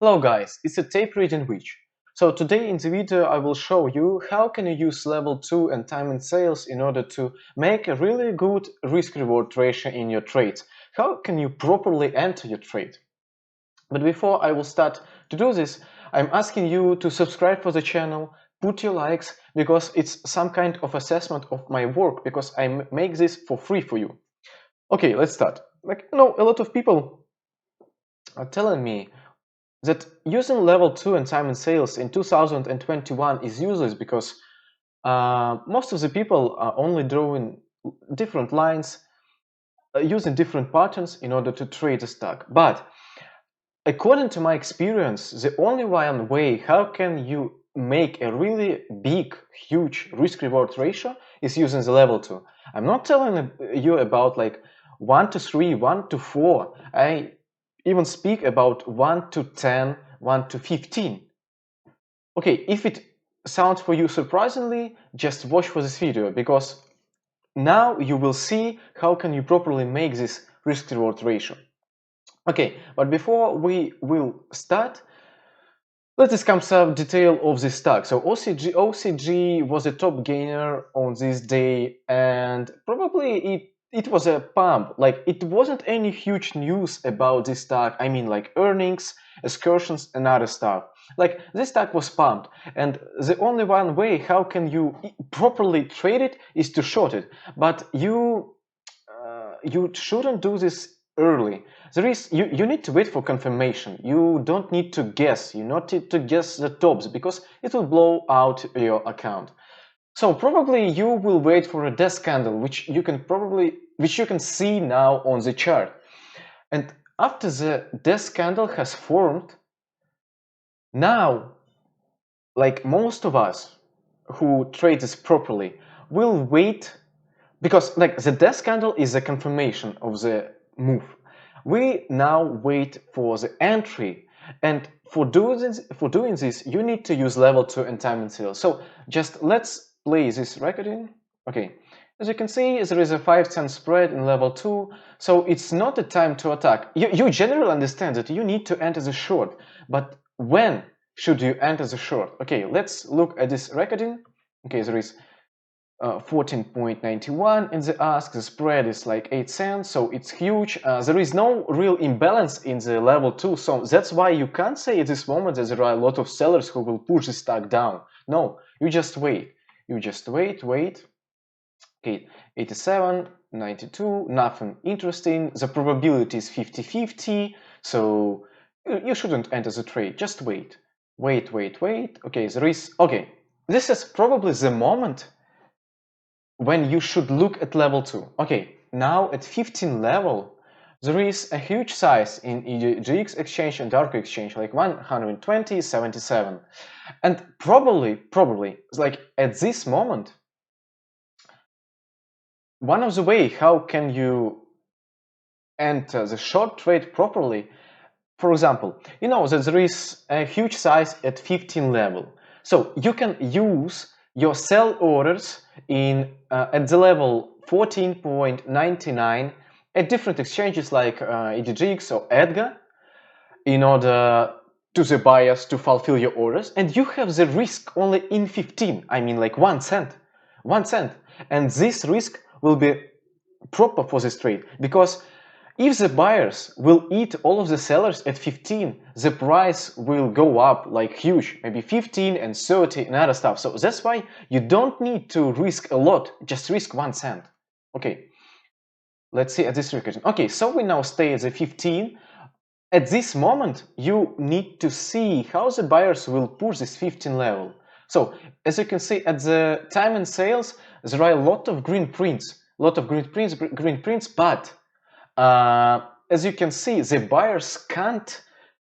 Hello guys, it's a tape reading witch. So today in the video I will show you how can you use level 2 and time and sales in order to make a really good risk-reward ratio in your trades. How can you properly enter your trade? But before I will start to do this, I'm asking you to subscribe for the channel, put your likes, because it's some kind of assessment of my work, because I make this for free for you. Okay, let's start. A lot of people are telling me that using level 2 and time and sales in 2021 is useless because most of the people are only drawing different lines, using different patterns in order to trade a stock. But according to my experience, the only one way how can you make a really big, huge risk-reward ratio is using the level 2. I'm not telling you about like 1 to 3, 1 to 4. I even speak about 1 to 10, 1 to 15. Okay, if it sounds for you surprisingly, just watch for this video, because now you will see how can you properly make this risk-reward ratio. Okay, but before we will start, let's discuss some detail of this stock. So OCG was a top gainer on this day, and probably it was a pump. Like, it wasn't any huge news about this stock. I mean, like earnings, excursions, and other stuff. Like, this stock was pumped, and the only one way how can you properly trade it is to short it. But you shouldn't do this early. You need to wait for confirmation. You don't need to guess. You not need to guess the tops, because it will blow out your account. So probably you will wait for a death candle, which you can see now on the chart. And after the death candle has formed, now, like most of us who trade this properly, will wait, because like the death candle is a confirmation of the move. We now wait for the entry, and for doing this, you need to use level 2 and time and sales. So just let's play this recording. Okay, as you can see, there is a 5-cent spread in level 2, so it's not the time to attack. You generally understand that you need to enter the short, but when should you enter the short? Okay, let's look at this recording. Okay, there is 14.91 in the ask. The spread is like 8 cents, so it's huge. There is no real imbalance in the level 2, so that's why you can't say at this moment that there are a lot of sellers who will push the stock down. No, you just wait. You just wait. Okay, 87, 92, nothing interesting. The probability is 50-50, so you shouldn't enter the trade. Just wait. Wait. Okay, this is probably the moment when you should look at level 2. Okay, now at 15 level, there is a huge size in EGX exchange and Dark exchange, like 120.77. And probably, like at this moment, one of the way how can you enter the short trade properly, for example, you know that there is a huge size at 15 level. So you can use your sell orders at the level 14.99 at different exchanges like EDGX or EDGA in order to the buyers to fulfill your orders, and you have the risk only in 15, I mean like 1 cent, and this risk will be proper for this trade, because if the buyers will eat all of the sellers at 15, the price will go up like huge, maybe 15 and 30 and other stuff. So that's why you don't need to risk a lot, just risk 1 cent. Okay, let's see at this recording. Okay, so we now stay at the 15. At this moment, you need to see how the buyers will push this 15 level. So as you can see at the time and sales, there are a lot of green prints, but as you can see, the buyers can't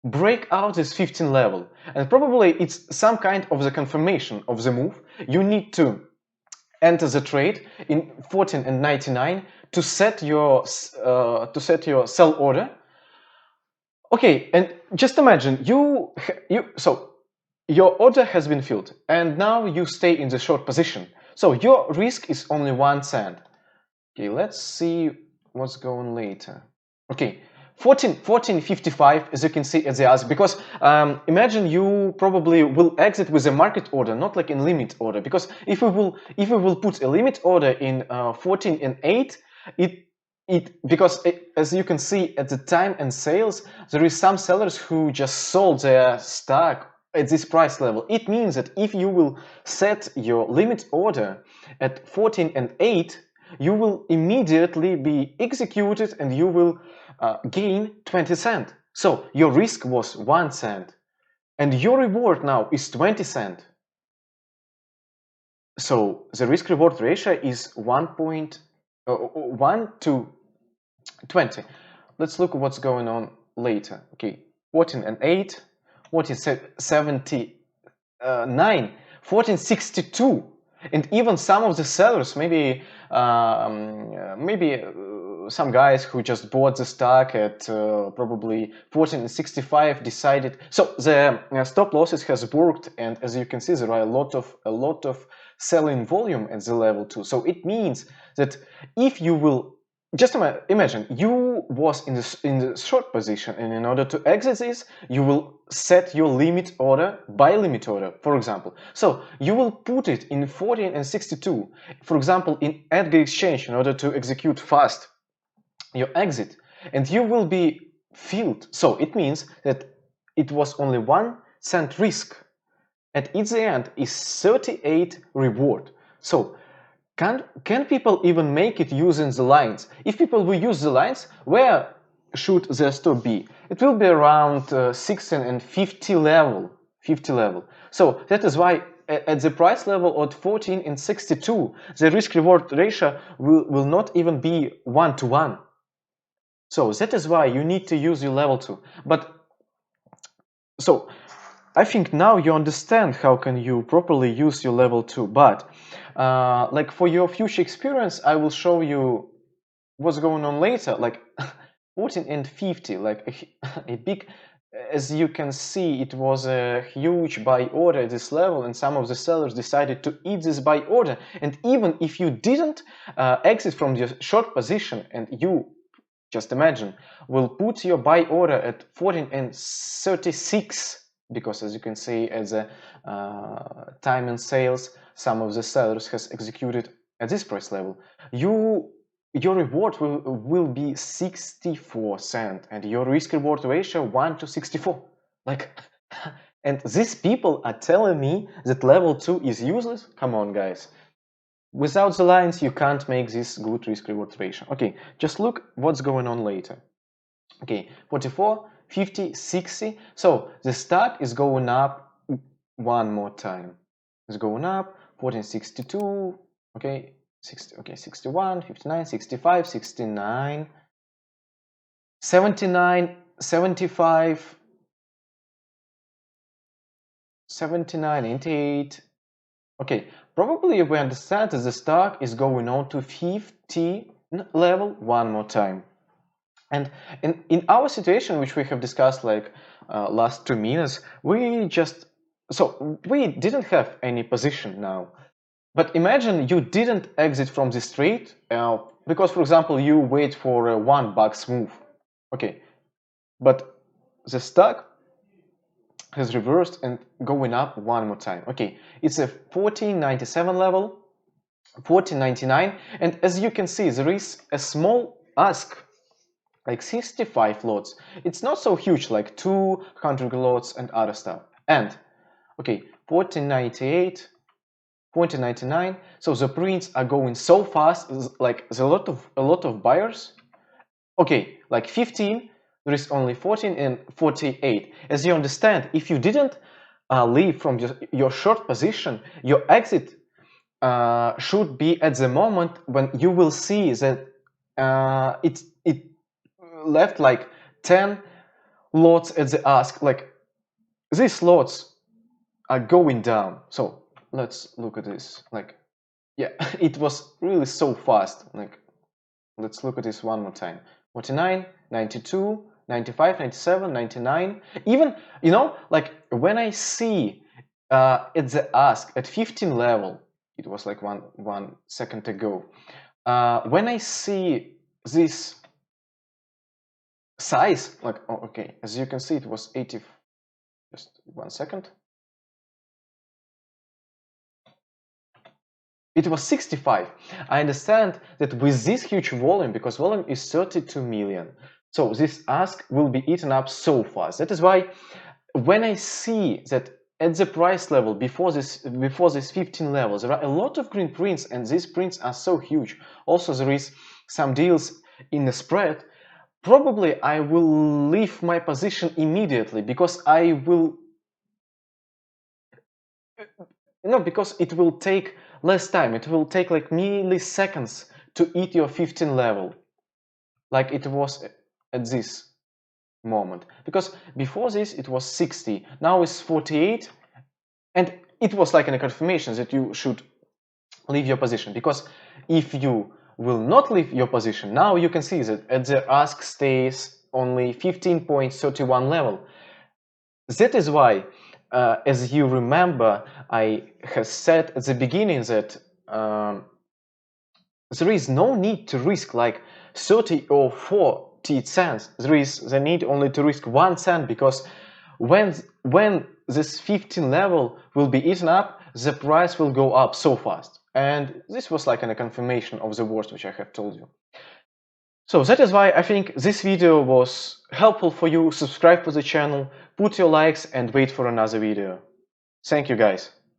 break out this 15 level, and probably it's some kind of the confirmation of the move. You need to enter the trade in 14 and 99 to set your sell order. Okay, and just imagine so your order has been filled, and now you stay in the short position. So your risk is only 1 cent. Okay, let's see what's going later. Okay, 14.55, as you can see at the ask, because imagine you probably will exit with a market order, not like in limit order, because if we will put a limit order in 14 and 8, as you can see at the time and sales, there is some sellers who just sold their stock at this price level. It means that if you will set your limit order at 14 and 8, you will immediately be executed and you will gain 20 cents. So your risk was 1 cent and your reward now is 20 cents. So the risk reward ratio is 1 to 20. Let's look at what's going on later. Okay, 14 and 8, 14.79, 14.62, and even some of the sellers, maybe some guys who just bought the stock at probably 14.65 decided. So the stop losses has worked, and as you can see, there are a lot of selling volume at the level 2. So it means that if you will just imagine you was in the short position, and in order to exit this, you will set your limit order by limit order, for example. So you will put it in 14 and 62, for example, in Edgar Exchange, in order to execute fast your exit, and you will be filled. So it means that it was only 1 cent risk, and at the end is 38 reward. So can people even make it using the lines? If people will use the lines, where should their stop be? It will be around 16 and 50 level. So that is why at the price level at 14 and 62, the risk reward ratio will not even be 1 to 1. So that is why you need to use your level 2. But so I think now you understand how can you properly use your level 2, but like for your future experience, I will show you what's going on later, like 14 and 50, like a big, as you can see, it was a huge buy order at this level, and some of the sellers decided to eat this buy order. And even if you didn't exit from your short position, and you just imagine will put your buy order at 14 and 36, because as you can see at the time and sales, some of the sellers has executed at this price level, your reward will be 64 cents and your risk reward ratio 1 to 64. Like, and these people are telling me that level 2 is useless? Come on, guys. Without the lines, you can't make this good risk reward ratio. Okay, just look what's going on later. Okay, 44, 50, 60. So the stock is going up one more time. It's going up, 1462, okay, 60, okay, 61, 59, 65, 69, 79, 75, 79, 88. Okay, probably we understand that the stock is going on to 50 level one more time. And in our situation, which we have discussed like last 2 minutes, we didn't have any position now. But imagine you didn't exit from this trade because, for example, you wait for a $1 move. Okay, but the stock has reversed and going up one more time. Okay, it's a 14.97 level, 14.99, and as you can see, there is a small ask, like 65 lots. It's not so huge, like 200 lots and other stuff. And okay, 14.98, 14.99. So the prints are going so fast, like there's a lot of buyers. Okay, like 15. There is only 14 and 48. As you understand, if you didn't leave from your short position, your exit should be at the moment when you will see that it left like 10 lots at the ask. Like these lots are going down. So let's look at this. Like, yeah, it was really so fast. Like, let's look at this one more time. 49, 92. 95, 97, 99. Even, you know, like when I see at the ask at 15 level, it was like one second ago. When I see this size, like, oh, okay, as you can see, it was 80, just 1 second. It was 65. I understand that with this huge volume, because volume is 32 million, so this ask will be eaten up so fast. That is why when I see that at the price level before this 15 levels, there are a lot of green prints, and these prints are so huge. Also, there is some deals in the spread. Probably I will leave my position immediately, because I will, because it will take less time. It will take like milliseconds to eat your 15 level, like it was at this moment. Because before this it was 60, now it's 48, and it was like a confirmation that you should leave your position. Because if you will not leave your position, now you can see that at the ask stays only 15.31 level. That is why, as you remember, I have said at the beginning that there is no need to risk like 30 or 40 cents. There is the need only to risk 1 cent, because when this 15 level will be eaten up, the price will go up so fast. And this was like a confirmation of the words which I have told you. So that is why I think this video was helpful for you. Subscribe to the channel, put your likes, and wait for another video. Thank you, guys.